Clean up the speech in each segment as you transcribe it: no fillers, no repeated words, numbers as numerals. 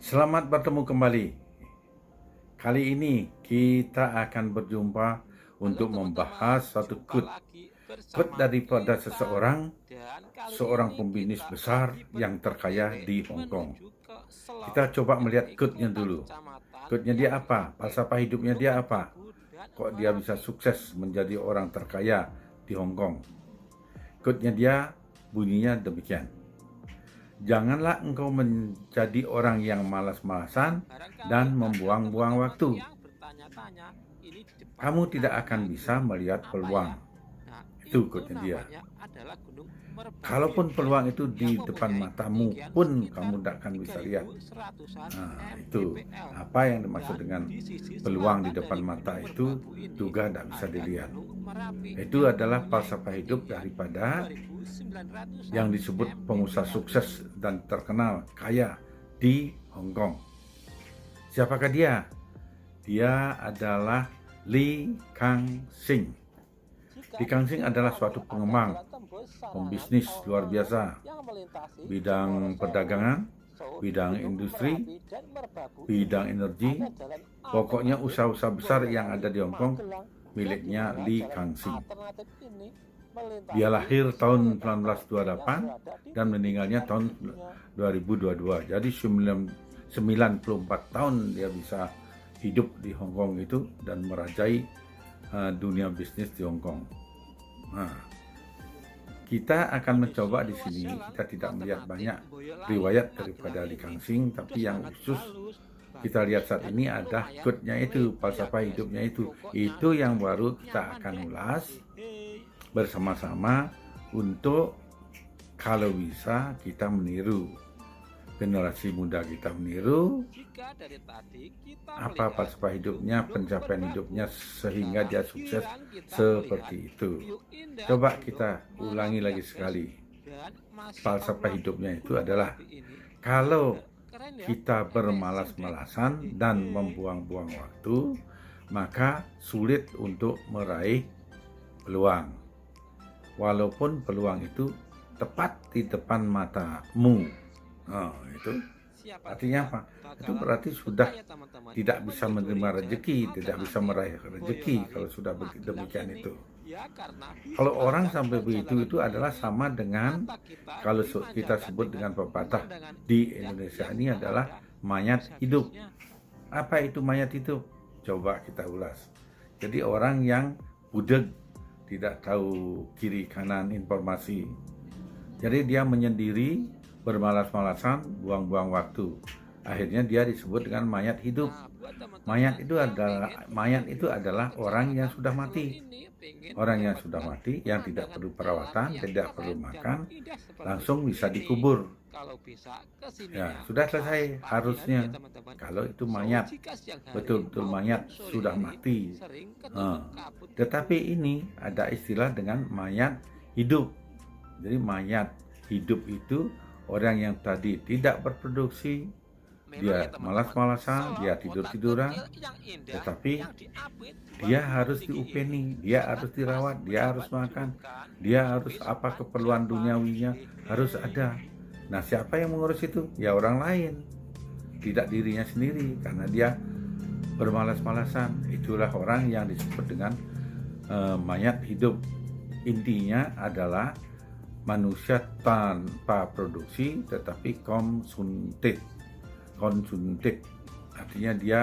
Selamat bertemu kembali. Kali ini kita akan berjumpa Halo untuk teman-teman, membahas satu jumpa quote. lagi Quote bersama daripada kita. seseorang, Dan kali seorang ini pembisnis kita besar lagi yang terkaya bertitik di Hong Kong. menuju ke Selok, Kita coba melihat yakni quote-nya kota dulu. kecamatan Quote-nya dia yang apa? diapit Falsafah hidupnya Gunung dia apa? Merbabu dan Kok dia bisa Merapi. sukses menjadi orang terkaya di Hong Kong? Quote-nya dia bunyinya demikian. Janganlah engkau menjadi orang yang malas-malasan Barangkali dan ada membuang-buang teman-teman waktu. yang bertanya-tanya, ini di depan Kamu tidak matanya akan itu bisa melihat apa ya? peluang. Nah, Itu itu quote-nya dia. namanya adalah Gunung Merbabu Kalaupun peluang itu yang di depan mempunyai matamu ketinggian pun sekitar kamu tidak akan bisa lihat. 3.100-an Nah, itu mdpl. apa yang dimaksud Dan dengan di sisi peluang di selatan depan dari mata Gunung itu Merbabu ini juga tidak bisa ada dilihat. Gunung Merapi Itu yang adalah mempunyai falsafah hidup ketinggian daripada 2.900-an yang disebut pengusaha mdpl. sukses dan terkenal kaya di Hong Kong. Siapakah dia? Dia adalah Lee Kang Sing. Lee Kang Sing adalah suatu pengembang, pembisnis luar biasa, bidang perdagangan, bidang industri, bidang energi, pokoknya usaha-usaha besar yang ada di Hong Kong miliknya Lee Kang Sing. Dia lahir tahun 1928 dan meninggalnya tahun 2022. Jadi 94 tahun dia bisa hidup di Hong Kong itu dan merajai dunia bisnis di Hong Kong. Nah, kita akan mencoba di sini, kita tidak melihat banyak riwayat daripada Lee Kang Sing, tapi yang khusus kita lihat saat ini ada quote-nya itu, falsafah hidupnya itu yang baru kita akan ulas bersama-sama untuk kalau bisa kita meniru, generasi muda kita meniru Jika dari tadi kita apa melihat falsafah hidupnya, Gunung pencapaian Merbabu, hidupnya sehingga sekarang dia sukses giliran kita melihat seperti itu. view indah Coba Gunung kita ulangi Merapi lagi yang sekali. dan Masya Falsafah Allah, hidupnya itu Gunung adalah Merapi ini kalau keren ya, kita amazing deh. bermalas-malasan dan membuang-buang waktu, maka sulit untuk meraih peluang. Walaupun peluang itu tepat di depan matamu. Oh, itu Siapa artinya tidak apa? Itu bakalan berarti sudah betah ya teman-teman tidak bisa menyusuri menerima jalan rezeki, tidak bisa meraih alternatif rezeki Boyolali kalau sudah Magelang demikian ini, itu. ya karena di Kalau orang sepanjang sampai begitu perjalanan itu adalah ini sama dengan mata kita kalau kita dimanjakan sebut dengan dengan pepatah pemandangan di indah Indonesia yang ini tak adalah ada mayat hidup. habis-habisnya. Apa itu mayat hidup? Coba kita ulas. Jadi orang yang budeg, tidak tahu kiri kanan informasi. Jadi dia menyendiri, bermalas-malasan, buang-buang waktu. Akhirnya dia disebut dengan mayat hidup. Nah, buat Mayat teman-teman itu yang pengen melanjutkan adalah orang yang perjalanan sudah ke Selok mati. ini, pengen Orang yang sudah mendapatkan mati, yang tidak pemandangan perlu alam perawatan, yang tidak perlu keren dan makan, indah seperti langsung bisa ini, dikubur. kalau bisa Ya, kesininya sudah pas selesai pagi hari ya harusnya. teman-teman. Kalau itu So mayat, jika siang hari betul-betul mayat, maupun sore sudah hari mati. sering ketemu Nah, kabut tetapi debu. ini ada istilah dengan mayat hidup. Jadi mayat hidup itu orang yang tadi tidak berproduksi, Memang ya dia teman-teman, malas-malasan, Selok dia kota tidur-tiduran, kecil yang indah tetapi yang diapit dia batu harus tinggi ini diupeni, dia sangat harus pas dirawat, dia harus mendapat makan, julukan dia harus lapis apa keperluan Panjapa. duniawinya harus ada. Nah, siapa yang mengurus itu? Ya orang lain, tidak dirinya sendiri, karena dia bermalas-malasan. Itulah orang yang disebut dengan mayat hidup. Intinya adalah manusia tanpa produksi tetapi konsumtif. Artinya dia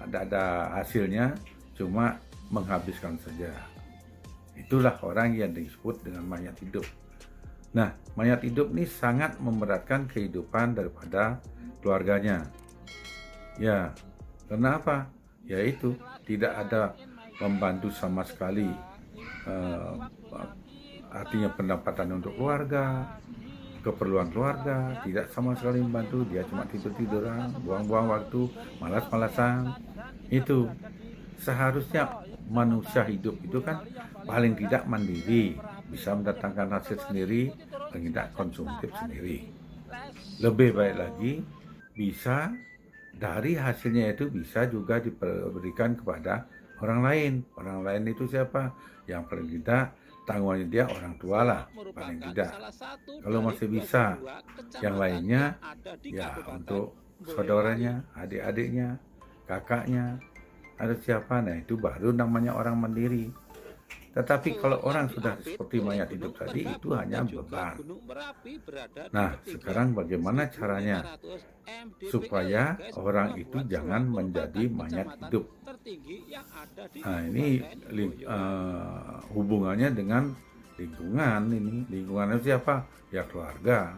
ada hasilnya, cuma menghabiskan saja. Itulah orang yang disebut dengan mayat hidup. Nah, mayat hidup ini sangat memberatkan kehidupan daripada keluarganya. Ya, kenapa? Yaitu tidak ada membantu sama sekali, eh, artinya pendapatan untuk keluarga, keperluan keluarga, tidak sama sekali membantu. Dia cuma tidur-tiduran, buang-buang waktu, malas-malasan. Itu seharusnya manusia hidup itu kan paling tidak mandiri, bisa mendatangkan hasil sendiri, paling tidak konsumtif sendiri. Lebih baik lagi, bisa dari hasilnya itu bisa juga diberikan kepada orang lain. Orang lain itu siapa? Yang paling tidak tanggungannya dia orang tua lah, Selok paling merupakan tidak. salah satu Kalau dari masih bisa, 22 yang kecamatan lainnya yang ada di ya Kabupaten untuk saudaranya, adik-adiknya, kakaknya, ada siapa, nah itu baru namanya orang mandiri. Tetapi kalau orang sudah seperti mayat hidup tadi, itu hanya beban. Nah, sekarang bagaimana caranya supaya orang itu jangan menjadi mayat hidup? Nah, ini hubungannya dengan lingkungan ini. Lingkungannya siapa? Ya keluarga.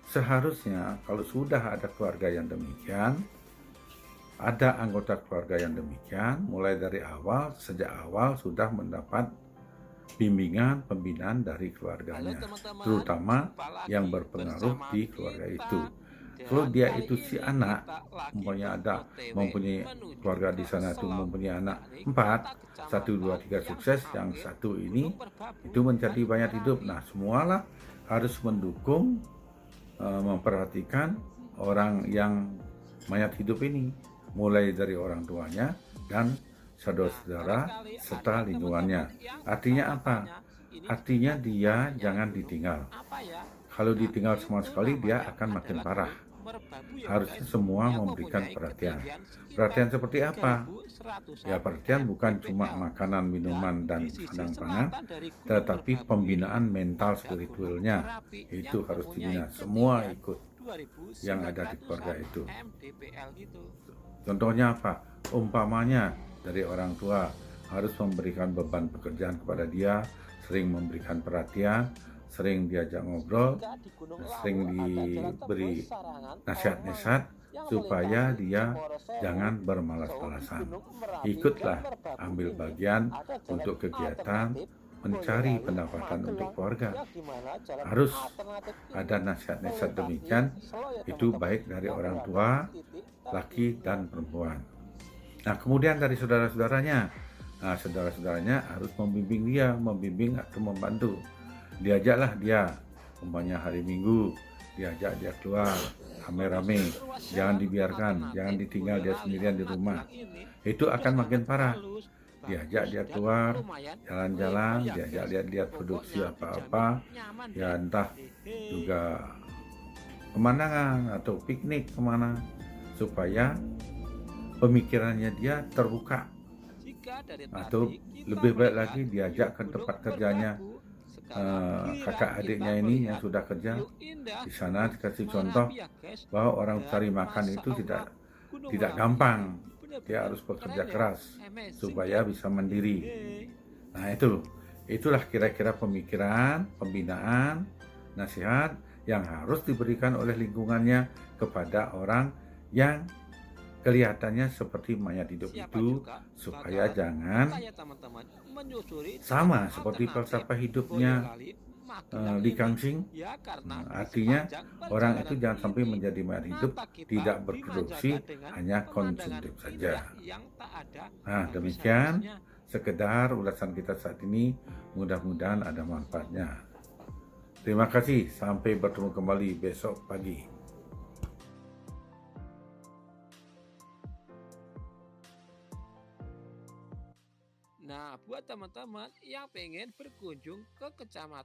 Seharusnya kalau sudah ada keluarga yang demikian, ada anggota keluarga yang demikian, mulai dari awal, sejak awal sudah mendapat bimbingan, pembinaan dari keluarganya, terutama yang berpengaruh di keluarga itu. Kalau dia itu si anak, mempunyai keluarga di sana itu mempunyai anak 4, 1, 2, 3 sukses, yang satu ini itu menjadi mayat hidup. Nah, semualah harus mendukung, memperhatikan orang yang mayat hidup ini, mulai dari orang tuanya dan saudara-saudara serta lingkungannya. Artinya apa? Artinya dia jangan ditinggal. Kalau ditinggal sama sekali, dia akan makin parah. Harusnya semua memberikan perhatian. Perhatian seperti apa? Ya, perhatian bukan cuma makanan, minuman, dan sandang pangan, tetapi pembinaan mental spiritualnya. Itu harus dibina. Semua ikut yang ada di keluarga itu. Contohnya apa? Umpamanya dari orang tua harus memberikan beban pekerjaan kepada dia, sering memberikan perhatian, sering diajak ngobrol, sering diberi nasihat-nasihat supaya dia jangan bermalas-malasan. Ikutlah ambil bagian untuk kegiatan mencari pendapatan untuk keluarga. Harus ada nasihat-nasihat demikian, itu baik dari orang tua, laki dan perempuan. Nah, kemudian dari saudara-saudaranya, saudara-saudaranya harus membimbing dia, membimbing atau membantu. Diajaklah dia, umpamanya hari Minggu, diajak dia keluar rame-rame, jangan dibiarkan, jangan ditinggal dia sendirian di rumah. Itu akan makin parah. Diajak dia keluar, jalan-jalan, diajak lihat-lihat produksi apa-apa, ya entah juga pemandangan atau piknik kemana, supaya pemikirannya dia terbuka. Atau lebih baik lagi diajak ke tempat kerjanya kakak adiknya ini yang sudah kerja di sana, dikasih contoh bahwa orang cari makan itu tidak gampang. Dia harus bekerja keras supaya bisa mandiri. Nah, itulah kira-kira pemikiran, pembinaan, nasihat yang harus diberikan oleh lingkungannya kepada orang yang kelihatannya seperti mayat hidup itu, supaya jangan sama seperti falsafah hidupnya Li Kangxing. Artinya orang itu jangan sampai menjadi mayat hidup, tidak berproduksi, hanya konsumtif saja. Nah, demikian sekedar ulasan kita saat ini, mudah-mudahan ada manfaatnya. Terima kasih, sampai bertemu kembali besok pagi. Nah, buat teman-teman yang pengen berkunjung ke kecamatan